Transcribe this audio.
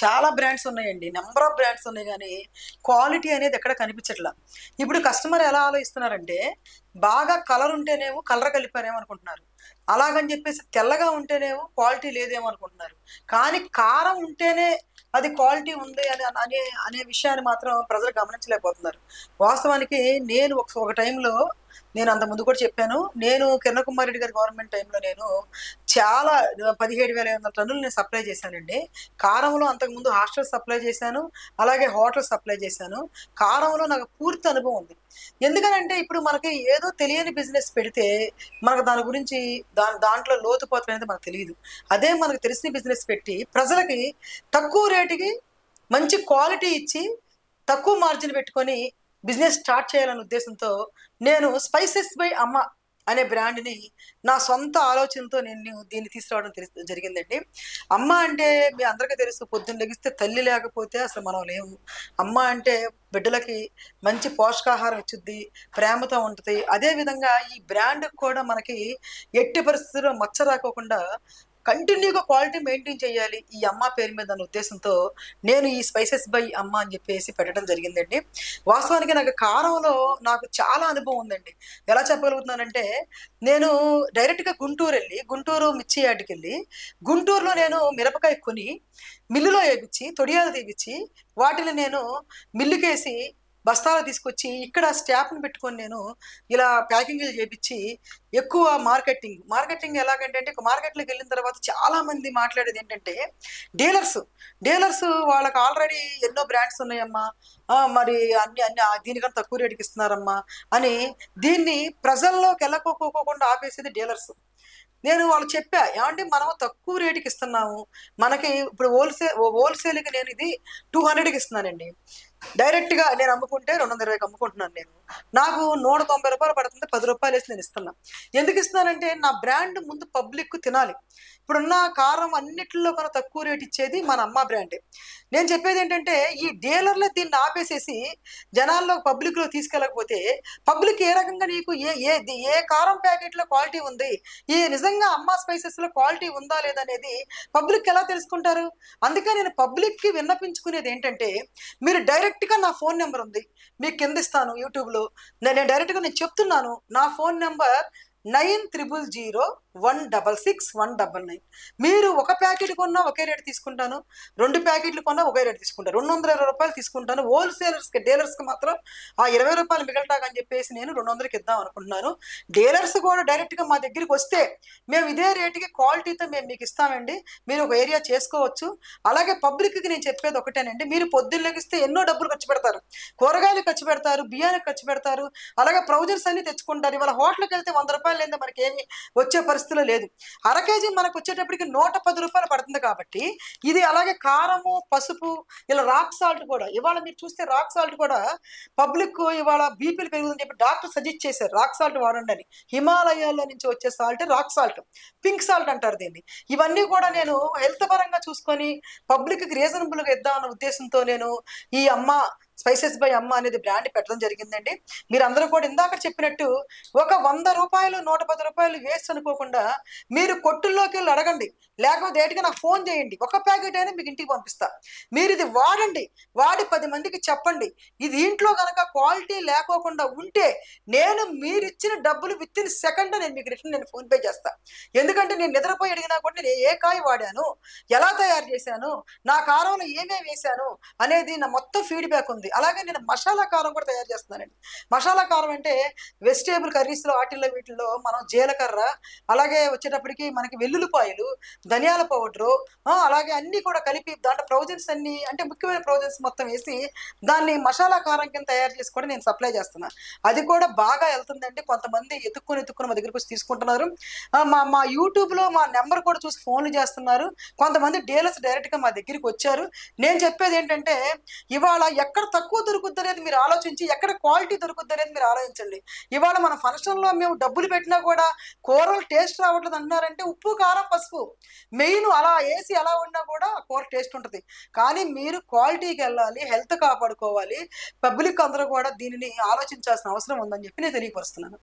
చాలా బ్రాండ్స్ ఉన్నాయండి. Number of brands ఉన్నాయి గానీ, క్వాలిటీ అనేది ఎక్కడ కనిపించట్లా. ఇప్పుడు కస్టమర్ ఎలా ఆలోచిస్తున్నారంటే, బాగా కలర్ ఉంటేనేమో కలర్ కలిపారేమో అనుకుంటున్నారు. అలాగని చెప్పేసి తెల్లగా ఉంటేనేమో క్వాలిటీ లేదేమో అనుకుంటున్నారు. కానీ కారం ఉంటేనే అది క్వాలిటీ ఉంది అనే విషయాన్ని మాత్రం ప్రజలు గమనించలేకపోతున్నారు. వాస్తవానికి నేను ఒక టైంలో నేను అంతకుముందు కూడా చెప్పాను. నేను కిరణ్ కుమార్ రెడ్డి గారి గవర్నమెంట్ టైంలో నేను చాలా 17,500 టన్నులు నేను సప్లై చేశానండి. కారంలో అంతకుముందు హాస్టల్ సప్లై చేశాను. అలాగే హోటల్ సప్లై చేశాను. కారంలో నాకు పూర్తి అనుభవం ఉంది. ఎందుకనంటే ఇప్పుడు మనకి ఏదో తెలియని బిజినెస్ పెడితే మనకు దాని గురించి దాంట్లో లోతుపాతులు అనేది మనకు తెలియదు. అదే మనకు తెలిసిన బిజినెస్ పెట్టి ప్రజలకి తక్కువ రేటుకి మంచి క్వాలిటీ ఇచ్చి తక్కువ మార్జిన్ పెట్టుకొని బిజినెస్ స్టార్ట్ చేయాలనే ఉద్దేశంతో నేను స్పైసెస్ బై అమ్మ అనే బ్రాండ్ని నా సొంత ఆలోచనతో నేను దీన్ని తీసుకురావడం జరిగిందండి. అమ్మ అంటే మీ అందరికీ తెలుసు, పొద్దున్న లెగిస్తే తల్లి లేకపోతే అసలు మనం లేవు. అమ్మ అంటే బిడ్డలకి మంచి పోషకాహారం ఇచ్చుద్ది, ప్రేమతో ఉంటుంది. అదేవిధంగా ఈ బ్రాండ్ కూడా మనకి ఎట్టి పరిస్థితుల్లో మచ్చ రాకోకుండా కంటిన్యూగా క్వాలిటీ మెయింటైన్ చేయాలి ఈ అమ్మ పేరు మీద అన్న ఉద్దేశంతో నేను ఈ స్పైసెస్ బై అమ్మ అని చెప్పేసి పెట్టడం జరిగిందండి. వాస్తవానికి నాకు కారంలో నాకు చాలా అనుభవం ఉందండి. ఎలా చెప్పగలుగుతున్నానంటే, నేను డైరెక్ట్గా గుంటూరు మిర్చి యార్డ్కి వెళ్ళి గుంటూరులో నేను మిరపకాయ కొని మిల్లులో వేయించి తొడియాలు తీపిచ్చి వాటిని నేను మిల్లుకేసి బస్తాలు తీసుకొచ్చి ఇక్కడ స్టాఫ్ని పెట్టుకొని నేను ఇలా ప్యాకింగ్లు చేపించి ఎక్కువ మార్కెటింగ్ ఎలాగంటే మార్కెట్లోకి వెళ్ళిన తర్వాత చాలా మంది మాట్లాడేది ఏంటంటే డీలర్స్ వాళ్ళకి ఆల్రెడీ ఎన్నో బ్రాండ్స్ ఉన్నాయమ్మా, మరి అన్ని అన్ని దీనికన్నా తక్కువ రేటుకి ఇస్తున్నారమ్మా అని దీన్ని ప్రజల్లోకి వెళ్ళకోకుండా ఆపేసేది డీలర్స్. నేను వాళ్ళు చెప్పా, ఏమంటే మనం తక్కువ రేటుకి ఇస్తున్నాము, మనకి ఇప్పుడు హోల్సేల్కి నేను ఇది 200కి ఇస్తున్నానండి. డైరెక్ట్గా నేను అమ్ముకుంటే 220కి అమ్ముకుంటున్నాను. నాకు 190 రూపాయలు పడుతుంది, 10 రూపాయలు వేసి నేను ఇస్తున్నా. ఎందుకు ఇస్తున్నానంటే నా బ్రాండ్ ముందు పబ్లిక్ తినాలి. ఇప్పుడున్న కారం అన్నిటిలో కన్నా తక్కువ రేటు ఇచ్చేది మన అమ్మ బ్రాండే. నేను చెప్పేది ఏంటంటే, ఈ డీలర్లే దీన్ని ఆపేసేసి జనాల్లో పబ్లిక్లో తీసుకెళ్ళకపోతే పబ్లిక్ ఏ రకంగా నీకు ఏ కారం ప్యాకెట్లో క్వాలిటీ ఉంది, ఈ నిజంగా అమ్మ స్పైసెస్లో క్వాలిటీ ఉందా లేదనేది పబ్లిక్ ఎలా తెలుసుకుంటారు? అందుకే నేను పబ్లిక్కి విన్నపించుకునేది ఏంటంటే, మీరు డైరెక్ట్గా నా ఫోన్ నెంబర్ ఉంది మీకు కింద ఇస్తాను యూట్యూబ్లో. నేను డైరెక్ట్గా నేను చెప్తున్నాను, నా ఫోన్ నెంబర్ 9000166199. మీరు ఒక ప్యాకెట్ కొన్నా ఒకే రేటు తీసుకుంటాను, 2 ప్యాకెట్లు కొన్నా ఒకే రేటు తీసుకుంటాను, 220 రూపాయలు తీసుకుంటాను. హోల్సేలర్స్కి డీలర్స్కి మాత్రం ఆ 20 రూపాయలు మిగలటాకని చెప్పేసి నేను 200కి ఇద్దాం అనుకుంటున్నాను. డీలర్స్ కూడా డైరెక్ట్గా మా దగ్గరికి వస్తే మేము ఇదే రేటుకి క్వాలిటీతో మేము మీకు ఇస్తామండి, మీరు ఒక ఏరియా చేసుకోవచ్చు. అలాగే పబ్లిక్కి నేను చెప్పేది ఒకటేనండి, మీరు పొద్దున్న లెగిస్తే ఎన్నో డబ్బులు ఖర్చు పెడతారు, కూరగాయలు ఖర్చు పెడతారు, బియ్యానికి ఖర్చు పెడతారు, అలాగే ప్రొవిజన్స్ అన్ని తెచ్చుకుంటారు. ఇవాళ హోటల్కి వెళ్తే 100 రూపాయలు లేదా మనకి ఏమి వచ్చే పరిస్థితిలో లేదు. అర కేజీ మనకు వచ్చేటప్పటికి 110 రూపాయలు పడుతుంది. కాబట్టి ఇది అలాగే కారము, పసుపు, ఇలా రాక్ సాల్ట్ కూడా ఇవాళ మీరు చూస్తే రాక్ సాల్ట్ కూడా పబ్లిక్ ఇవాళ బీపీలు పెరుగుతుందని చెప్పి డాక్టర్ సజెస్ట్ చేశారు, రాక్ సాల్ట్ వాడండి అని. హిమాలయాల్లో నుంచి వచ్చే salt rock salt, pink salt అంటారు దీన్ని. ఇవన్నీ కూడా నేను హెల్త్ పరంగా చూసుకొని పబ్లిక్కి రీజనబుల్గా ఇద్దామన్న ఉద్దేశంతో నేను ఈ అమ్మ స్పైసెస్ బై అమ్మ అనేది బ్రాండ్ పెట్టడం జరిగిందండి. మీరందరూ కూడా ఇందాక చెప్పినట్టు ఒక 100 రూపాయలు 110 రూపాయలు వేస్ట్ అనుకోకుండా మీరు కొట్టుల్లోకి వెళ్ళి అడగండి, లేకపోతే ఏటిగా నాకు ఫోన్ చేయండి, ఒక ప్యాకెట్ అయినా మీకు ఇంటికి పంపిస్తా. మీరు ఇది వాడండి, వాడి 10 మందికి చెప్పండి. ఇది ఇంట్లో కనుక క్వాలిటీ లేకోకుండా ఉంటే నేను మీరు ఇచ్చిన డబ్బులు విత్ ఇన్ సెకండ్ నేను మీకు రిటర్న్ నేను ఫోన్పే చేస్తా. ఎందుకంటే నేను నిద్రపోయి అడిగినా కూడా నేను ఏ కాయ వాడాను, ఎలా తయారు చేశాను, నా కారంలో ఏమేమి వేశాను అనేది నా మొత్తం ఫీడ్బ్యాక్ ఉంది. అలాగే నేను మసాలా కారం కూడా తయారు చేస్తున్నానండి. మసాలా కారం అంటే వెజిటేబుల్ కర్రీస్లో వీటిల్లో మనం జీలకర్ర, అలాగే వచ్చేటప్పటికి మనకి వెల్లుల్లిపాయలు, ధనియాల పౌడరు, అలాగే అన్నీ కూడా కలిపి దాంట్లో ప్రొవిజన్స్ అన్ని అంటే ముఖ్యమైన ప్రొవిజన్స్ మొత్తం వేసి దాన్ని మసాలా కారం కింద తయారు చేసి కూడా నేను సప్లై చేస్తున్నాను. అది కూడా బాగా వెళ్తుందండి. కొంతమంది ఎత్తుక్కుని మా దగ్గరకు వచ్చి తీసుకుంటున్నారు. మా యూట్యూబ్లో మా నెంబర్ కూడా చూసి ఫోన్లు చేస్తున్నారు. కొంతమంది డీలర్స్ డైరెక్ట్గా మా దగ్గరికి వచ్చారు. నేను చెప్పేది ఏంటంటే, ఇవాళ ఎక్కడ తక్కువ దొరుకుద్ది అనేది మీరు ఆలోచించి, ఎక్కడ క్వాలిటీ దొరుకుద్ది అనేది మీరు ఆలోచించండి. ఇవాళ మన ఫంక్షన్లో మేము డబ్బులు పెట్టినా కూడా కూరలు టేస్ట్ రావట్లేదు అంటున్నారంటే ఉప్పు, కారం, పసుపు మెయిన్ అలా వేసి అలా ఉన్నా కూడా కూర టేస్ట్ ఉంటుంది. కానీ మీరు క్వాలిటీకి వెళ్ళాలి, హెల్త్ కాపాడుకోవాలి. పబ్లిక్ అందరూ కూడా దీనిని ఆలోచించాల్సిన అవసరం ఉందని చెప్పి నేను తెలియపరుస్తున్నాను.